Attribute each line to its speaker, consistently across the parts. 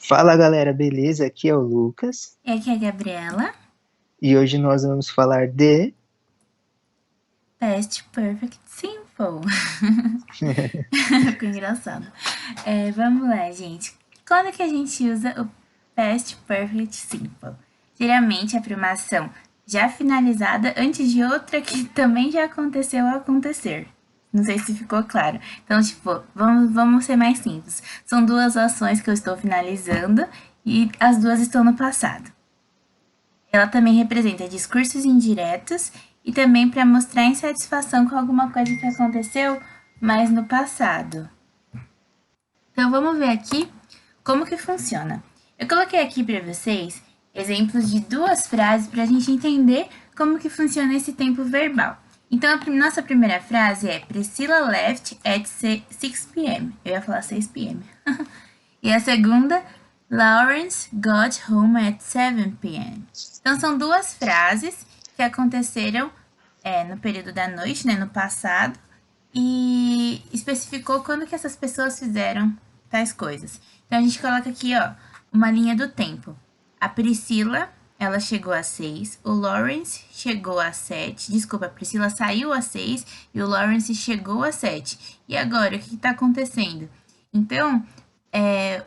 Speaker 1: Fala galera, beleza? Aqui é o Lucas
Speaker 2: E aqui é a Gabriela,
Speaker 1: e hoje nós vamos falar de.
Speaker 2: Past Perfect Simple. Ficou engraçado. Vamos lá, gente. Quando que a gente usa o Past Perfect Simple? Geralmente é para uma ação já finalizada antes de outra que também já aconteceu ou acontecer. Não sei se ficou claro. Então, tipo, vamos ser mais simples. São duas ações que eu estou finalizando e as duas estão no passado. Ela também representa discursos indiretos e também para mostrar insatisfação com alguma coisa que aconteceu, mas no passado. Então vamos ver aqui como que funciona. Eu coloquei aqui para vocês exemplos de duas frases para a gente entender como que funciona esse tempo verbal. Então a nossa primeira frase é Priscilla left at 6 p.m. Eu ia falar 6 p.m. E a segunda, Lawrence got home at 7 p.m. Então, são duas frases que aconteceram no período da noite, né, no passado, e especificou quando que essas pessoas fizeram tais coisas. Então, a gente coloca aqui, ó, uma linha do tempo. A Priscila, ela chegou às 6, o Lawrence chegou às 7, desculpa, a Priscila saiu às 6 e o Lawrence chegou às 7. E agora, o que está acontecendo? Então,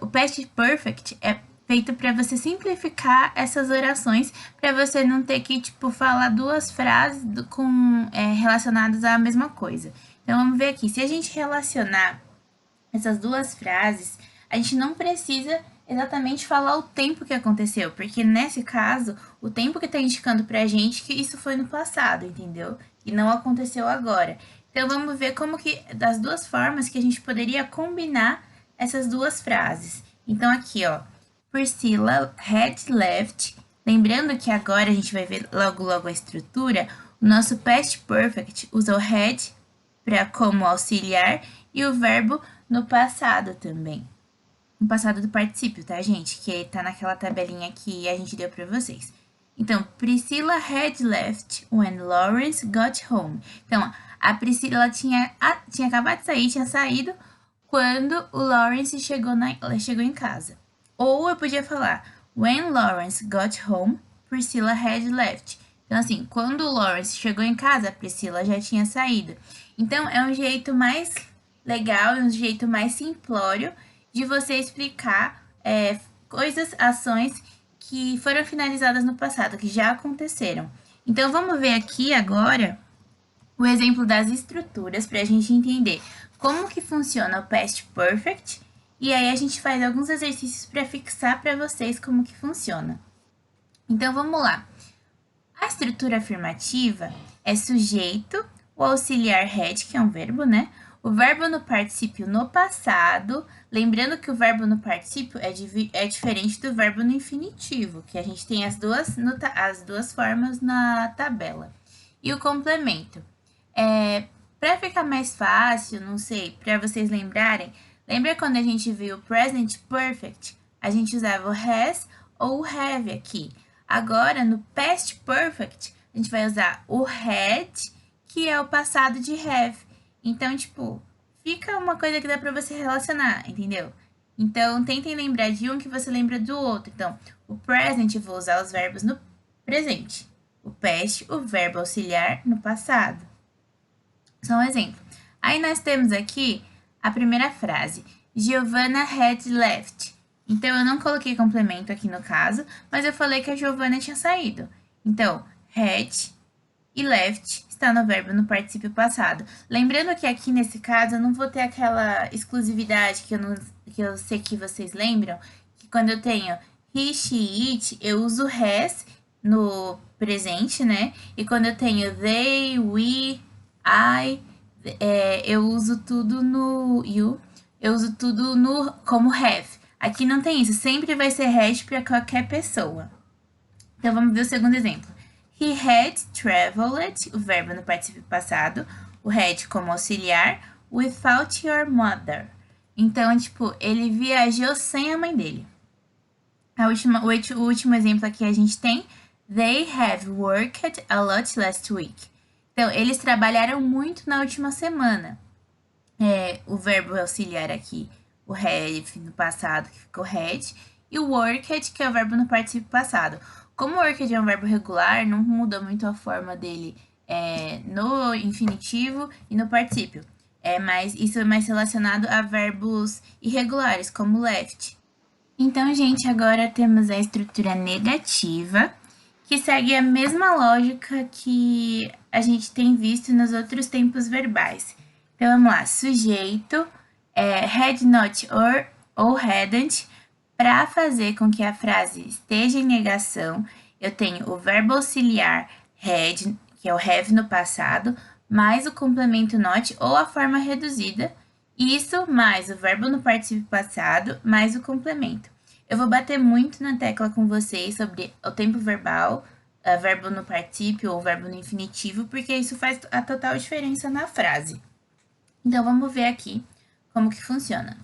Speaker 2: o Past Perfect é feito para você simplificar essas orações, para você não ter que, tipo, falar duas frases relacionadas à mesma coisa. Então, vamos ver aqui. Se a gente relacionar essas duas frases, a gente não precisa exatamente falar o tempo que aconteceu, porque nesse caso, o tempo que está indicando para a gente que isso foi no passado, entendeu? E não aconteceu agora. Então, vamos ver como que, das duas formas que a gente poderia combinar essas duas frases. Então, aqui, ó, Priscilla had left. Lembrando que agora a gente vai ver logo logo a estrutura. O nosso past perfect usa o had para como auxiliar e o verbo no passado também. No passado do particípio, tá, gente? Que tá naquela tabelinha que a gente deu para vocês. Então, Priscilla had left when Lawrence got home. Então, a Priscila tinha acabado de sair, tinha saído quando o Lawrence chegou em casa. Ou eu podia falar, when Lawrence got home, Priscilla had left. Então, assim, quando o Lawrence chegou em casa, a Priscila já tinha saído. Então, é um jeito mais legal, um jeito mais simplório de você explicar coisas, ações que foram finalizadas no passado, que já aconteceram. Então, vamos ver aqui agora o exemplo das estruturas para a gente entender como que funciona o Past Perfect e aí a gente faz alguns exercícios para fixar para vocês como que funciona. Então, vamos lá. A estrutura afirmativa é sujeito, o auxiliar had, que é um verbo, né? O verbo no particípio no passado. Lembrando que o verbo no particípio é diferente do verbo no infinitivo, que a gente tem as duas formas na tabela. E o complemento. Para ficar mais fácil, não sei, para vocês lembrarem, lembra quando a gente viu o present perfect? A gente usava o has ou o have aqui. Agora, no past perfect, a gente vai usar o had, que é o passado de have. Então, tipo, fica uma coisa que dá para você relacionar, entendeu? Então, tentem lembrar de um que você lembra do outro. Então, o present eu vou usar os verbos no presente. O past, o verbo auxiliar no passado. Só um exemplo. Aí nós temos aqui a primeira frase. Giovanna had left. Então, eu não coloquei complemento aqui no caso, mas eu falei que a Giovanna tinha saído. Então, had e left está no verbo no particípio passado. Lembrando que aqui nesse caso eu não vou ter aquela exclusividade que eu sei que vocês lembram, que quando eu tenho he, she, it, eu uso has no presente, né? E quando eu tenho they, we, I, eu uso tudo no you, eu uso tudo no como have. Aqui não tem isso, sempre vai ser had para qualquer pessoa. Então vamos ver o segundo exemplo. He had traveled, o verbo no particípio passado, o had como auxiliar, without your mother. Então, tipo, ele viajou sem a mãe dele. O último exemplo aqui a gente tem They have worked a lot last week. Então, eles trabalharam muito na última semana. O verbo auxiliar aqui, o have no passado, que ficou had, e o worked, que é o verbo no particípio passado. Como o worked é um verbo regular, não muda muito a forma dele no infinitivo e no particípio. Isso é mais relacionado a verbos irregulares, como left. Então, gente, agora temos a estrutura negativa, que segue a mesma lógica que a gente tem visto nos outros tempos verbais. Então, vamos lá. Sujeito, had not ou hadn't. Para fazer com que a frase esteja em negação, eu tenho o verbo auxiliar had, que é o have no passado, mais o complemento not ou a forma reduzida. Isso mais o verbo no particípio passado, mais o complemento. Eu vou bater muito na tecla com vocês sobre o tempo verbal, verbo no particípio ou verbo no infinitivo, porque isso faz a total diferença na frase. Então, vamos ver aqui como que funciona.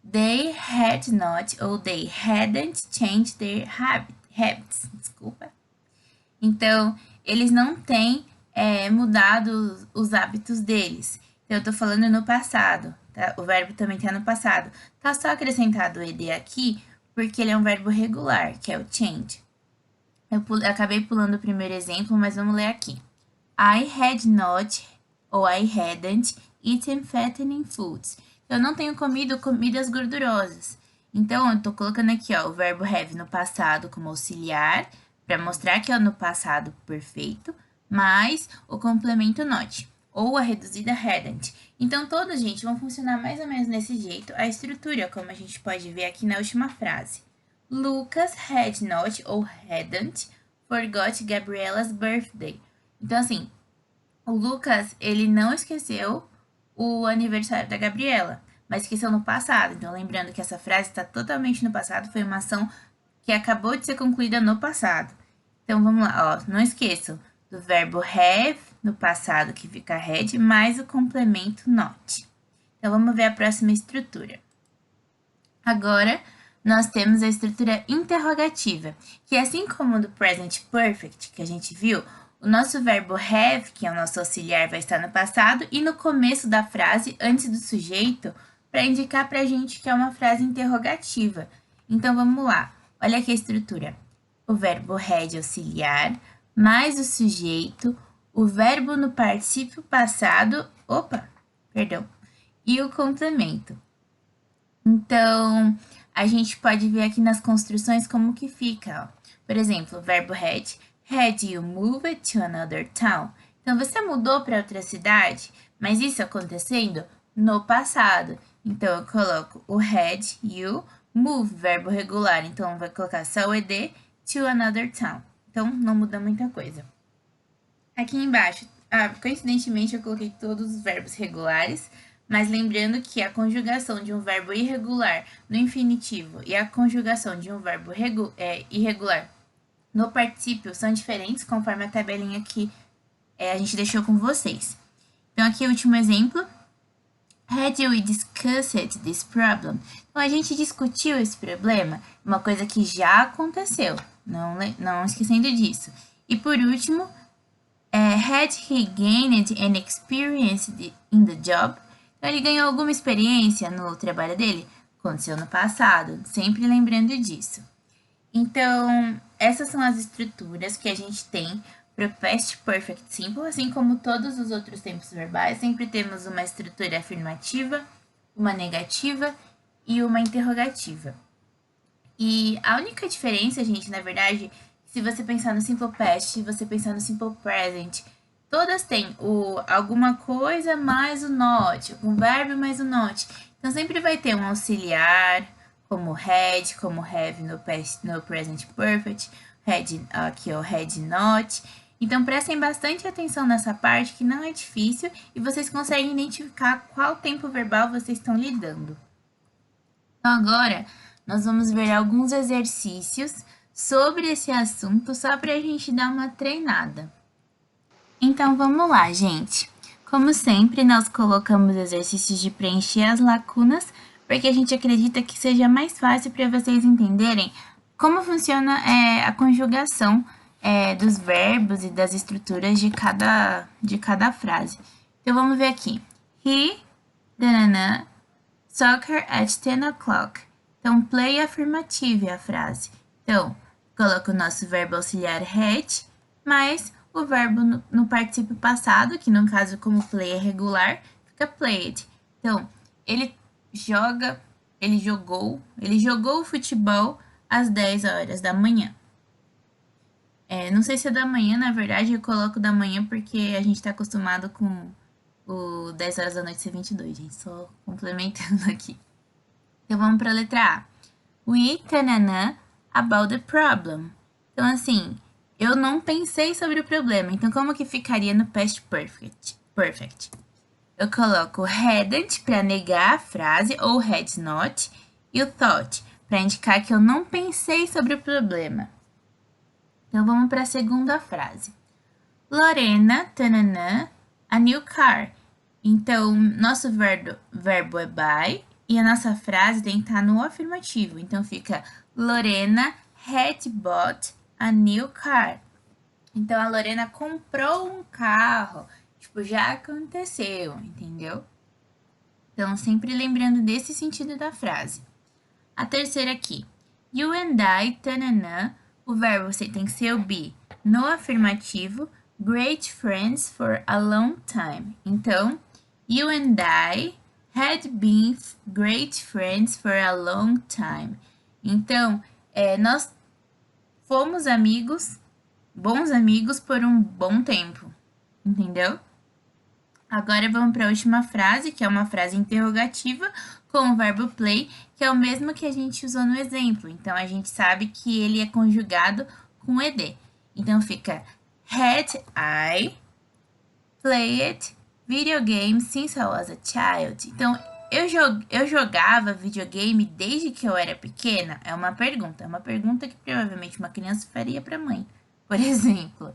Speaker 2: They had not ou they hadn't changed their habits. Desculpa. Então, eles não têm mudado os hábitos deles. Então, eu tô falando no passado, tá? O verbo também tá no passado. Tá só acrescentado o ed aqui, porque ele é um verbo regular, que é o change. Eu acabei pulando o primeiro exemplo, mas vamos ler aqui. I had not ou I hadn't eaten fattening foods. Eu não tenho comido comidas gordurosas. Então, eu tô colocando aqui, ó, o verbo have no passado como auxiliar, para mostrar que é no passado perfeito, mais o complemento not, ou a reduzida hadn't. Então, todos, gente, vão funcionar mais ou menos nesse jeito. A estrutura, como a gente pode ver aqui na última frase. Lucas had not ou hadn't forgot Gabriella's birthday. Então, assim, o Lucas, ele não esqueceu o aniversário da Gabriela, mas esqueceu no passado. Então, lembrando que essa frase está totalmente no passado, foi uma ação que acabou de ser concluída no passado. Então, vamos lá, ó, não esqueçam do verbo have no passado, que fica had, mais o complemento not. Então, vamos ver a próxima estrutura. Agora, nós temos a estrutura interrogativa, que assim como do present perfect, que a gente viu, o nosso verbo have, que é o nosso auxiliar, vai estar no passado e no começo da frase, antes do sujeito, para indicar para a gente que é uma frase interrogativa. Então, vamos lá. Olha aqui a estrutura. O verbo had auxiliar, mais o sujeito, o verbo no particípio passado, e o complemento. Então, a gente pode ver aqui nas construções como que fica, ó. Por exemplo, o verbo had you moved to another town? Então, você mudou para outra cidade, mas isso acontecendo no passado. Então, eu coloco o had you move, verbo regular. Então, vai colocar só o ed to another town. Então, não muda muita coisa. Aqui embaixo, coincidentemente, eu coloquei todos os verbos regulares, mas lembrando que a conjugação de um verbo irregular no infinitivo e a conjugação de um verbo irregular no particípio são diferentes, conforme a tabelinha que a gente deixou com vocês. Então, aqui o último exemplo. Had we discussed this problem? Então, a gente discutiu esse problema, uma coisa que já aconteceu, não esquecendo disso. E por último, had he gained an experience in the job? Então, ele ganhou alguma experiência no trabalho dele? Aconteceu no passado, sempre lembrando disso. Então, essas são as estruturas que a gente tem para o Past Perfect Simple, assim como todos os outros tempos verbais, sempre temos uma estrutura afirmativa, uma negativa e uma interrogativa. E a única diferença, gente, na verdade, se você pensar no Simple Past, se você pensar no Simple Present, todas têm alguma coisa mais o not, algum verbo mais o not. Então, sempre vai ter um auxiliar, como had, como have no present perfect, aqui o had not. Então, prestem bastante atenção nessa parte, que não é difícil, e vocês conseguem identificar qual tempo verbal vocês estão lidando. Então, agora, nós vamos ver alguns exercícios sobre esse assunto, só para a gente dar uma treinada. Então, vamos lá, gente. Como sempre, nós colocamos exercícios de preencher as lacunas, porque a gente acredita que seja mais fácil para vocês entenderem como funciona a conjugação dos verbos e das estruturas de cada frase. Então, vamos ver aqui. He, soccer at 10 o'clock. Então, play afirmativo é a frase. Então, coloca o nosso verbo auxiliar had, mais o verbo no particípio passado, que no caso, como play é regular, fica played. Então, ele jogou futebol às 10 horas da manhã. Não sei se é da manhã, na verdade, eu coloco da manhã porque a gente tá acostumado com o 10 horas da noite ser 22, gente. Só complementando aqui. Então, vamos para a letra A. We tanana about the problem. Então, assim, eu não pensei sobre o problema. Então, como que ficaria no past perfect? Eu coloco hadn't para negar a frase ou had not e o thought para indicar que eu não pensei sobre o problema. Então, vamos para a segunda frase. Lorena, tanana, a new car. Então, nosso verbo é buy e a nossa frase tem que estar no afirmativo. Então, fica Lorena had bought a new car. Então, a Lorena comprou um carro. Tipo, já aconteceu, entendeu? Então, sempre lembrando desse sentido da frase. A terceira aqui. You and I, tanana, o verbo tem que ser o be no afirmativo. Great friends for a long time. Então, you and I had been great friends for a long time. Então, nós fomos bons amigos por um bom tempo. Entendeu? Agora vamos para a última frase, que é uma frase interrogativa com o verbo play, que é o mesmo que a gente usou no exemplo. Então, a gente sabe que ele é conjugado com ed. Então, fica had I played video games since I was a child? Então, eu jogava videogame desde que eu era pequena? É uma pergunta que provavelmente uma criança faria para a mãe, por exemplo.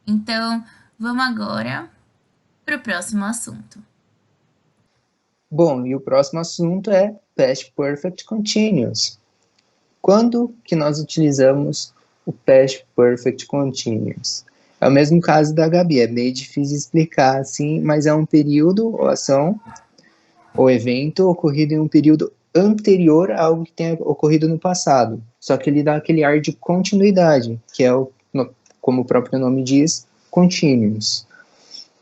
Speaker 2: Então, vamos agora para o próximo assunto.
Speaker 1: Bom, e o próximo assunto é Past Perfect Continuous. Quando que nós utilizamos o Past Perfect Continuous? É o mesmo caso da Gabi, é meio difícil explicar assim, mas é um período ou ação ou evento ocorrido em um período anterior a algo que tenha ocorrido no passado. Só que ele dá aquele ar de continuidade, que é, como o próprio nome diz, continuous.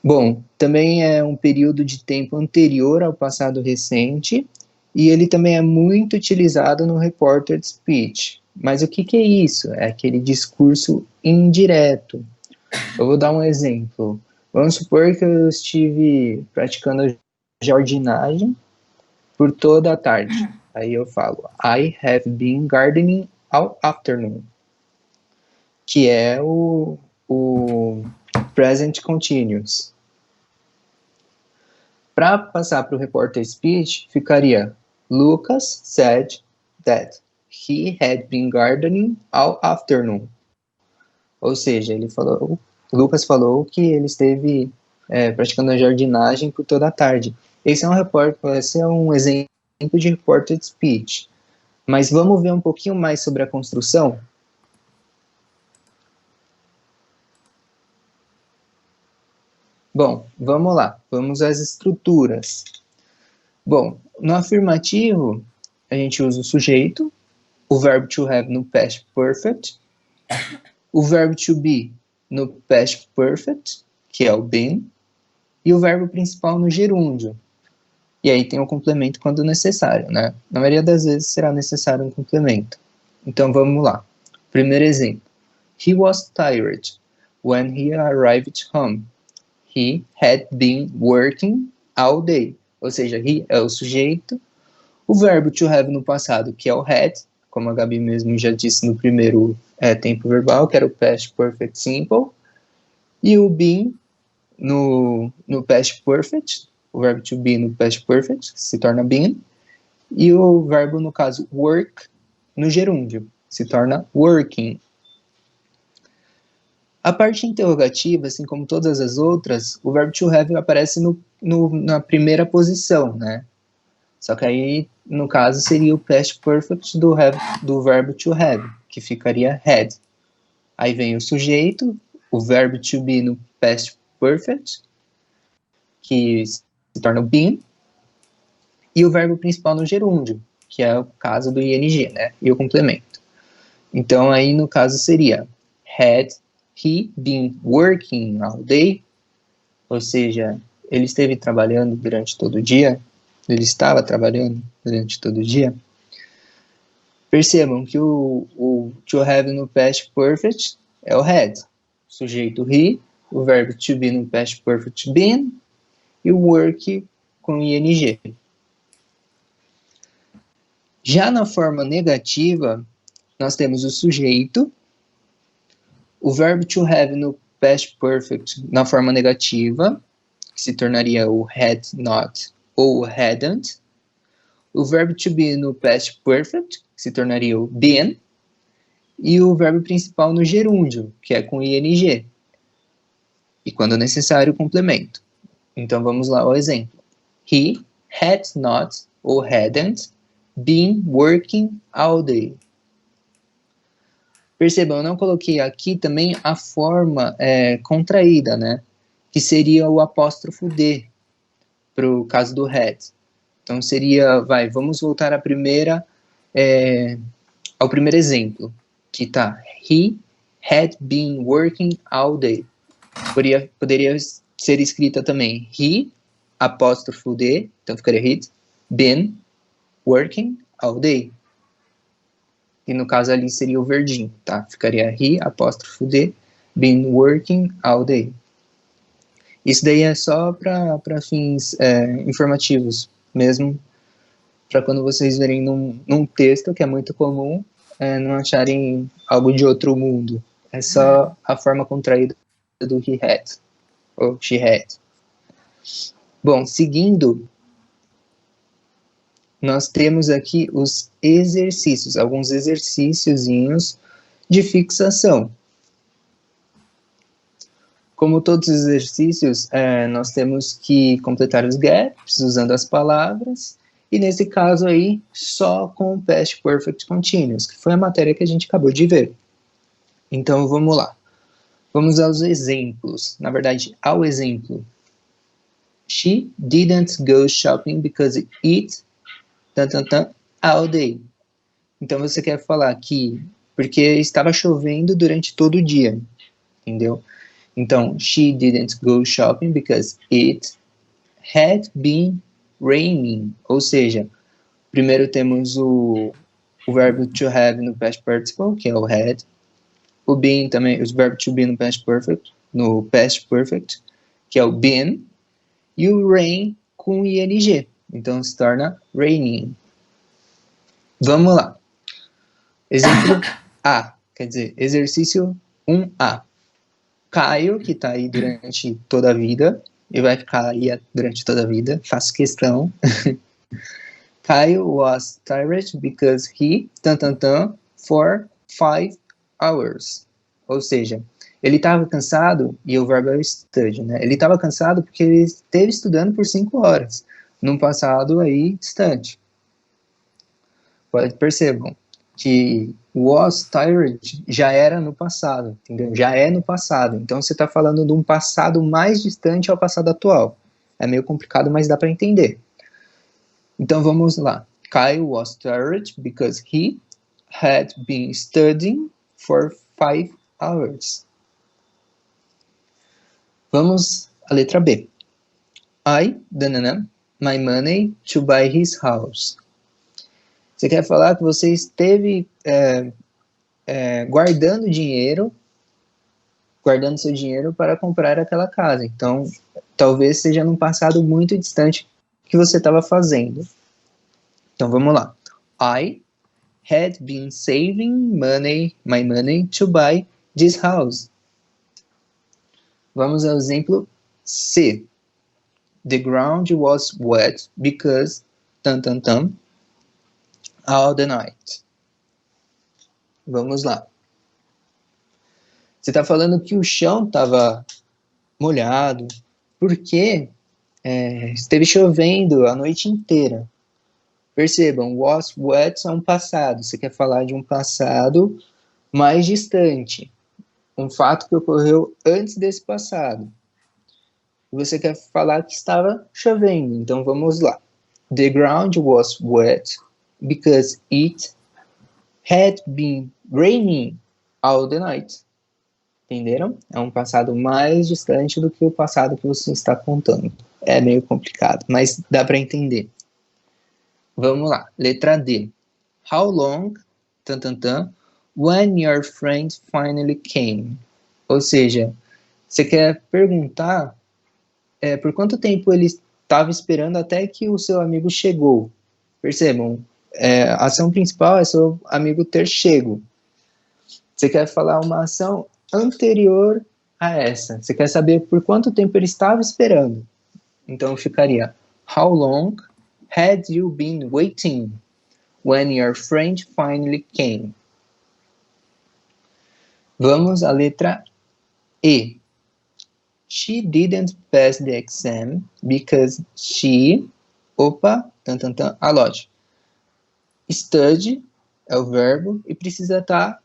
Speaker 1: Bom, também é um período de tempo anterior ao passado recente e ele também é muito utilizado no reported speech. Mas o que é isso? É aquele discurso indireto. Eu vou dar um exemplo. Vamos supor que eu estive praticando jardinagem por toda a tarde. Aí eu falo, I have been gardening all afternoon, que é o present continuous. Para passar para o reporter speech, ficaria Lucas said that he had been gardening all afternoon. Ou seja, Lucas falou que ele esteve praticando a jardinagem por toda a tarde. Esse é um exemplo de reported speech. Mas vamos ver um pouquinho mais sobre a construção? Bom, vamos lá. Vamos às estruturas. Bom, no afirmativo, a gente usa o sujeito, o verbo to have no past perfect, o verbo to be no past perfect, que é o been, e o verbo principal no gerúndio. E aí tem o complemento quando necessário, né? Na maioria das vezes será necessário um complemento. Então vamos lá. Primeiro exemplo. He was tired when he arrived home. He had been working all day. Ou seja, he é o sujeito. O verbo to have no passado, que é o had, como a Gabi mesmo já disse no primeiro tempo verbal, que era o past perfect simple. E o been no past perfect, o verbo to be no past perfect, se torna been. E o verbo, no caso, work, no gerúndio, se torna working. A parte interrogativa, assim como todas as outras, o verbo to have aparece na primeira posição, né? Só que aí, no caso, seria o past perfect do verbo to have, que ficaria had. Aí vem o sujeito, o verbo to be no past perfect, que se torna o been, e o verbo principal no gerúndio, que é o caso do ing, né? E o complemento. Então, aí no caso seria had he been working all day? Ou seja, ele esteve trabalhando durante todo o dia? Ele estava trabalhando durante todo o dia? Percebam que o to have no past perfect é o had. O sujeito he, o verbo to be no past perfect been e o work com ing. Já na forma negativa, nós temos o sujeito, o verbo to have no past perfect na forma negativa, que se tornaria o had not ou o hadn't, o verbo to be no past perfect, que se tornaria o been, e o verbo principal no gerúndio, que é com ing. E quando necessário, o complemento. Então vamos lá ao exemplo. He had not ou hadn't been working all day. Percebam, eu não coloquei aqui também a forma contraída, né? Que seria o apóstrofo D, para o caso do had. Então seria, vamos voltar ao primeiro exemplo, que tá, he had been working all day. Poderia ser escrita também, he, apóstrofo D, então ficaria had been working all day. E no caso ali seria o verdinho, tá? Ficaria he, apóstrofo D, been working all day. Isso daí é só para fins informativos, mesmo para quando vocês verem num texto, que é muito comum, não acharem algo de outro mundo. É só a forma contraída do he had, ou she had. Bom, seguindo, nós temos aqui os exercícios, alguns exercíciozinhos de fixação. Como todos os exercícios, nós temos que completar os gaps usando as palavras, e nesse caso aí, só com o Past Perfect Continuous, que foi a matéria que a gente acabou de ver. Então, vamos lá. Vamos aos exemplos. Na verdade, ao exemplo. She didn't go shopping because it all day. Então, você quer falar que porque estava chovendo durante todo o dia, entendeu? Então, she didn't go shopping because it had been raining. Ou seja, primeiro temos o verbo to have no past participle, que é o had. O been também, os verbos to be no past perfect, que é o been. E o rain com ing. Então, se torna raining. Vamos lá. Exemplo A, quer dizer, exercício 1A. Caio, que está aí durante toda a vida, e vai ficar aí durante toda a vida, faço questão. Caio was tired because he, for 5 hours. Ou seja, ele estava cansado, e o verbo é o study, né? Ele estava cansado porque ele esteve estudando por 5 horas, num passado aí distante. Percebam que was tired já era no passado, entendeu? Já é no passado. Então, você está falando de um passado mais distante ao passado atual. É meio complicado, mas dá para entender. Então, vamos lá. Kyle was tired because he had been studying for 5 hours. Vamos à letra B. I, my money to buy his house. Você quer falar que você esteve guardando seu dinheiro para comprar aquela casa. Então, talvez seja num passado muito distante que você estava fazendo. Então, vamos lá. I had been saving my money to buy this house. Vamos ao exemplo C. The ground was wet because all the night. Vamos lá. Você está falando que o chão estava molhado porque esteve chovendo a noite inteira. Percebam, was wet é um passado. Você quer falar de um passado mais distante. Um fato que ocorreu antes desse passado. Você quer falar que estava chovendo. Então vamos lá. The ground was wet because it had been raining all the night. Entenderam? É um passado mais distante do que o passado que você está contando. É meio complicado, mas dá para entender. Vamos lá. Letra D. How long, tan, tan, tan, when your friend finally came? Ou seja, você quer perguntar por quanto tempo ele estava esperando até que o seu amigo chegou. Percebam, a ação principal é seu amigo ter chego. Você quer falar uma ação anterior a essa. Você quer saber por quanto tempo ele estava esperando. Então ficaria: How long had you been waiting when your friend finally came? Vamos à letra E. She didn't pass the exam because she... Opa, tan, tan, tan, a lógica. Study é o verbo e precisa estar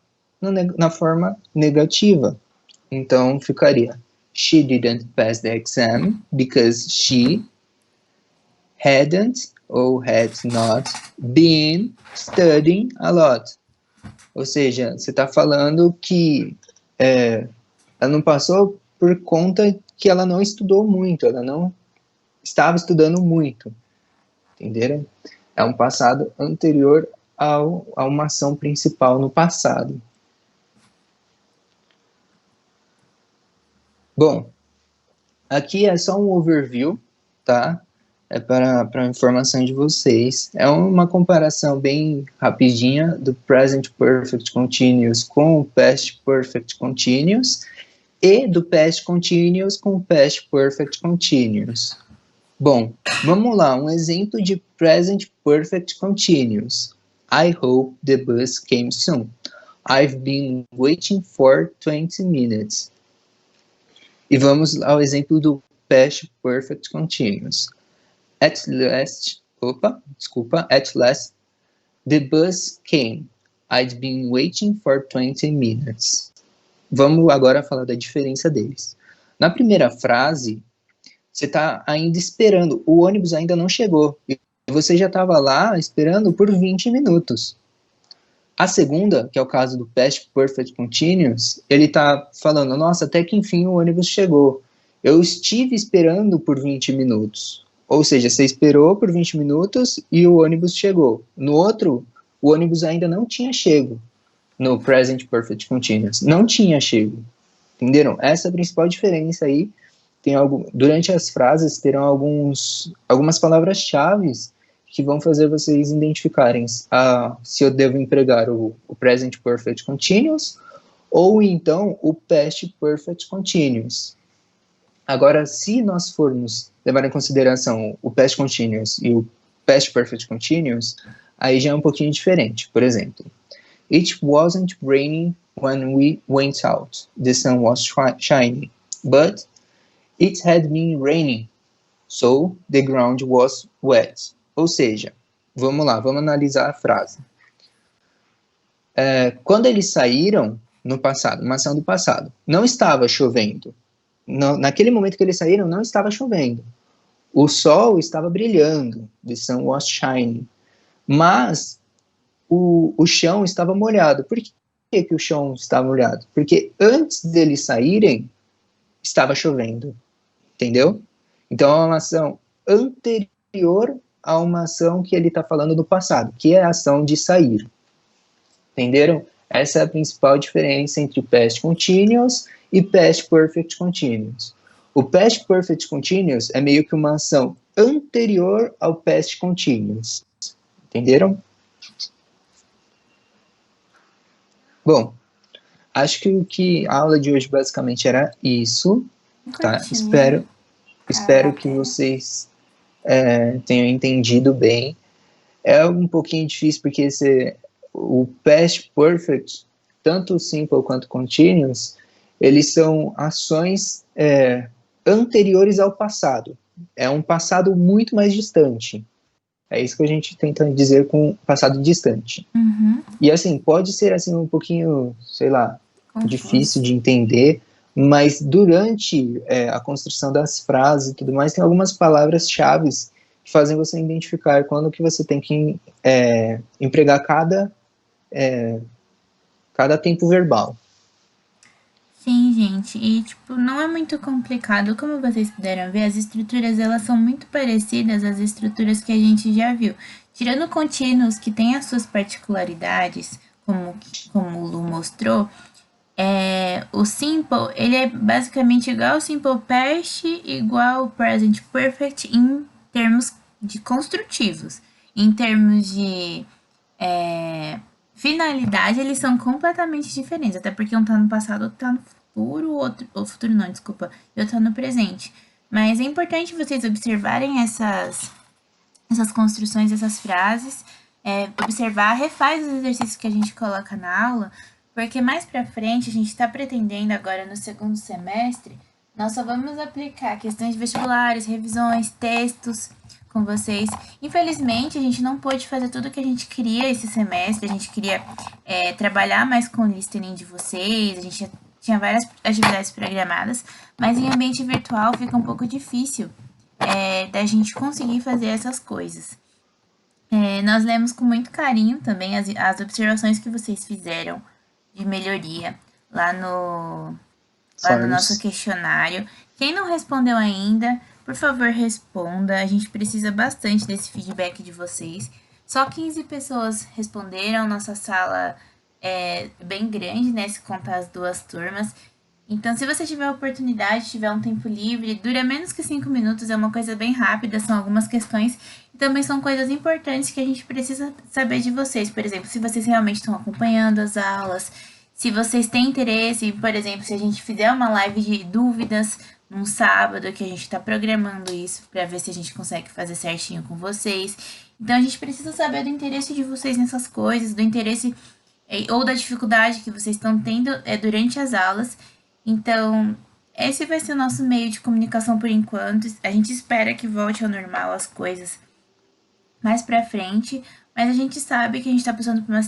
Speaker 1: na forma negativa. Então ficaria: She didn't pass the exam because she hadn't ou had not been studying a lot. Ou seja, você está falando que ela não passou por conta que ela não estudou muito, ela não estava estudando muito. Entenderam? É um passado anterior a uma ação principal no passado. Bom, aqui é só um overview, tá? É para informação de vocês. É uma comparação bem rapidinha do Present Perfect Continuous com o Past Perfect Continuous e do Past Continuous com o Past Perfect Continuous. Bom, vamos lá, um exemplo de Present Perfect Continuous. I hope the bus came soon. I've been waiting for 20 minutes. E vamos ao exemplo do Past Perfect Continuous. At last, the bus came. I'd been waiting for 20 minutes. Vamos agora falar da diferença deles. Na primeira frase, você está ainda esperando, o ônibus ainda não chegou, e você já estava lá esperando por 20 minutos. A segunda, que é o caso do Past Perfect Continuous, ele está falando: nossa, até que enfim o ônibus chegou. Eu estive esperando por 20 minutos. Ou seja, você esperou por 20 minutos e o ônibus chegou. No outro, o ônibus ainda não tinha chego. No Present Perfect Continuous. Não tinha chego. Entenderam? Essa é a principal diferença aí. Durante as frases terão algumas palavras-chave que vão fazer vocês identificarem se eu devo empregar o Present Perfect Continuous ou então o Past Perfect Continuous. Agora, se nós formos levar em consideração o Past Continuous e o Past Perfect Continuous, aí já é um pouquinho diferente. Por exemplo, It wasn't raining when we went out. The sun was shining. But it had been raining, so the ground was wet. Ou seja, vamos analisar a frase. Quando eles saíram, no passado, uma ação do passado, não estava chovendo. Naquele momento que eles saíram, não estava chovendo. O sol estava brilhando, the sun was shining. Mas o chão estava molhado. Por que o chão estava molhado? Porque antes deles saírem, estava chovendo. Entendeu? Então, é uma ação anterior a uma ação que ele está falando do passado, que é a ação de sair. Entenderam? Essa é a principal diferença entre Past Continuous e Past Perfect Continuous. O Past Perfect Continuous é meio que uma ação anterior ao Past Continuous. Entenderam? Bom, acho que a aula de hoje basicamente era isso. Tá? Espero que vocês tenham entendido bem. É um pouquinho difícil porque o Past Perfect, tanto o Simple quanto o Continuous, eles são ações anteriores ao passado. É um passado muito mais distante. É isso que a gente tenta dizer com passado distante.
Speaker 2: Uhum.
Speaker 1: E assim, pode ser assim um pouquinho, sei lá, difícil de entender, mas durante a construção das frases e tudo mais, tem algumas palavras-chave que fazem você identificar quando que você tem que empregar cada tempo verbal.
Speaker 2: Sim, gente, e tipo, não é muito complicado, como vocês puderam ver, as estruturas elas são muito parecidas às estruturas que a gente já viu. Tirando contínuos que têm as suas particularidades, como o Lu mostrou, o simple, ele é basicamente igual ao simple past, igual ao present perfect em termos de construtivos. Em termos de finalidade, eles são completamente diferentes. Até porque um tá no passado, outro tá no futuro, ou futuro não, desculpa, e outro tá no presente. Mas é importante vocês observarem essas construções, essas frases, observar, refaz os exercícios que a gente coloca na aula, porque mais para frente a gente está pretendendo agora no segundo semestre, nós só vamos aplicar questões vestibulares, revisões, textos com vocês. Infelizmente, a gente não pôde fazer tudo o que a gente queria esse semestre, a gente queria trabalhar mais com o listening de vocês, a gente tinha várias atividades programadas, mas em ambiente virtual fica um pouco difícil da gente conseguir fazer essas coisas. Nós lemos com muito carinho também as observações que vocês fizeram de melhoria lá no nosso
Speaker 1: Forms.
Speaker 2: questionário. Quem não respondeu ainda, por favor, responda. A gente precisa bastante desse feedback de vocês. Só 15 pessoas responderam, nossa sala é bem grande, né? Se contar as duas turmas. Então, se você tiver a oportunidade, tiver um tempo livre, dura menos que 5 minutos, é uma coisa bem rápida, são algumas questões e também são coisas importantes que a gente precisa saber de vocês. Por exemplo, se vocês realmente estão acompanhando as aulas, se vocês têm interesse, por exemplo, se a gente fizer uma live de dúvidas num sábado, que a gente está programando isso para ver se a gente consegue fazer certinho com vocês. Então, a gente precisa saber do interesse de vocês nessas coisas, do interesse ou da dificuldade que vocês estão tendo durante as aulas. Então, esse vai ser o nosso meio de comunicação por enquanto. A gente espera que volte ao normal as coisas mais pra frente, mas a gente sabe que a gente tá passando por uma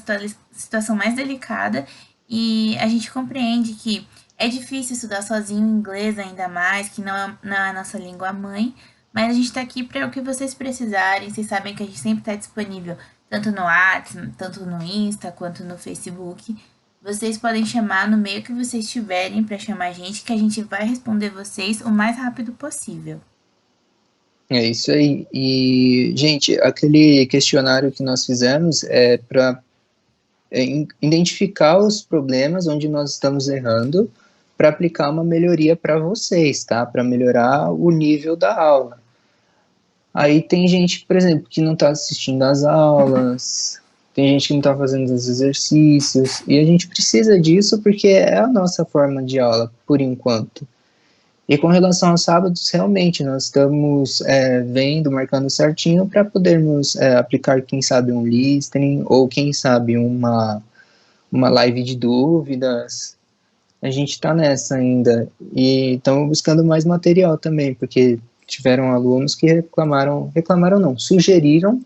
Speaker 2: situação mais delicada e a gente compreende que é difícil estudar sozinho inglês ainda mais, que não é a nossa língua mãe, mas a gente tá aqui para o que vocês precisarem. Vocês sabem que a gente sempre tá disponível tanto no WhatsApp, tanto no Insta, quanto no Facebook. Vocês podem chamar no meio que vocês tiverem para chamar a gente, que a gente vai responder vocês o mais rápido possível.
Speaker 1: É isso aí. E, gente, aquele questionário que nós fizemos é para identificar os problemas onde nós estamos errando para aplicar uma melhoria para vocês, tá? Para melhorar o nível da aula. Aí tem gente, por exemplo, que não está assistindo às aulas, tem gente que não está fazendo os exercícios, e a gente precisa disso porque é a nossa forma de aula, por enquanto. E com relação aos sábados, realmente, nós estamos vendo, marcando certinho para podermos aplicar, quem sabe, um listening, ou quem sabe uma live de dúvidas. A gente está nessa ainda. E estamos buscando mais material também, porque tiveram alunos que reclamaram não, sugeriram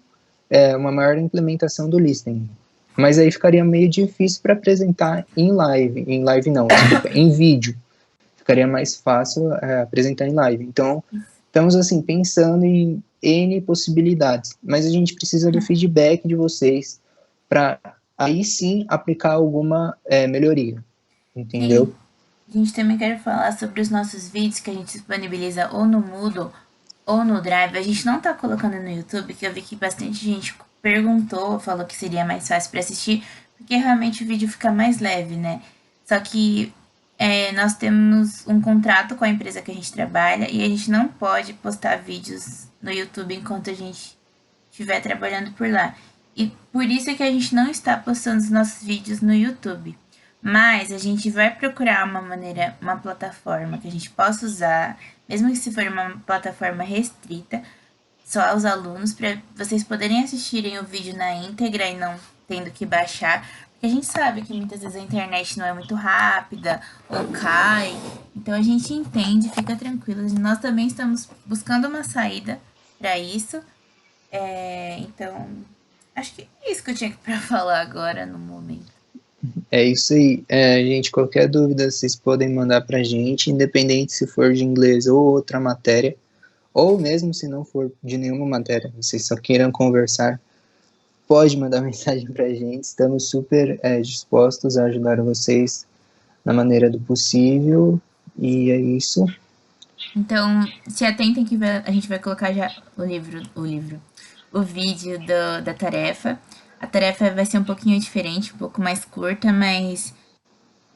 Speaker 1: uma maior implementação do listening. Mas aí ficaria meio difícil para apresentar em live não, desculpa, em vídeo. Ficaria mais fácil apresentar em live. Então, estamos assim, pensando em N possibilidades, mas a gente precisa do feedback de vocês para aí sim aplicar alguma melhoria, entendeu?
Speaker 2: Sim. A gente também quer falar sobre os nossos vídeos que a gente disponibiliza ou no Moodle ou no Drive. A gente não tá colocando no YouTube, que eu vi que bastante gente perguntou, falou que seria mais fácil para assistir, porque realmente o vídeo fica mais leve, né? Só que nós temos um contrato com a empresa que a gente trabalha e a gente não pode postar vídeos no YouTube enquanto a gente estiver trabalhando por lá. E por isso é que a gente não está postando os nossos vídeos no YouTube. Mas a gente vai procurar uma plataforma que a gente possa usar, mesmo que se for uma plataforma restrita, só aos alunos, para vocês poderem assistirem o vídeo na íntegra e não tendo que baixar. Porque a gente sabe que muitas vezes a internet não é muito rápida ou cai. Então a gente entende, fica tranquilo. Nós também estamos buscando uma saída para isso. Então, acho que é isso que eu tinha para falar agora no momento.
Speaker 1: É isso aí. Gente, qualquer dúvida vocês podem mandar para a gente, independente se for de inglês ou outra matéria, Ou mesmo se não for de nenhuma matéria, vocês só queiram conversar, pode mandar mensagem pra gente. Estamos super dispostos a ajudar vocês na maneira do possível. E é isso.
Speaker 2: Então, se atentem que a gente vai colocar já o vídeo da tarefa. A tarefa vai ser um pouquinho diferente, um pouco mais curta, mas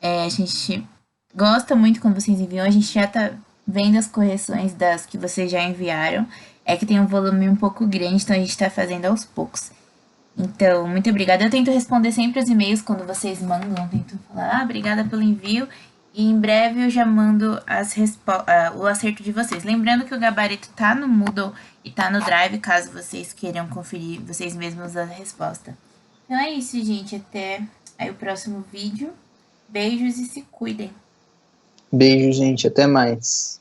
Speaker 2: a gente gosta muito quando vocês enviam. A gente já tá vendo as correções das que vocês já enviaram. É que tem um volume um pouco grande, então a gente tá fazendo aos poucos. Então, muito obrigada. Eu tento responder sempre os e-mails quando vocês mandam. Eu tento falar, obrigada pelo envio. E em breve eu já mando o acerto de vocês. Lembrando que o gabarito tá no Moodle e tá no Drive, caso vocês queiram conferir vocês mesmos a resposta. Então é isso, gente. Até aí o próximo vídeo. Beijos e se cuidem.
Speaker 1: Beijo, gente. Até mais.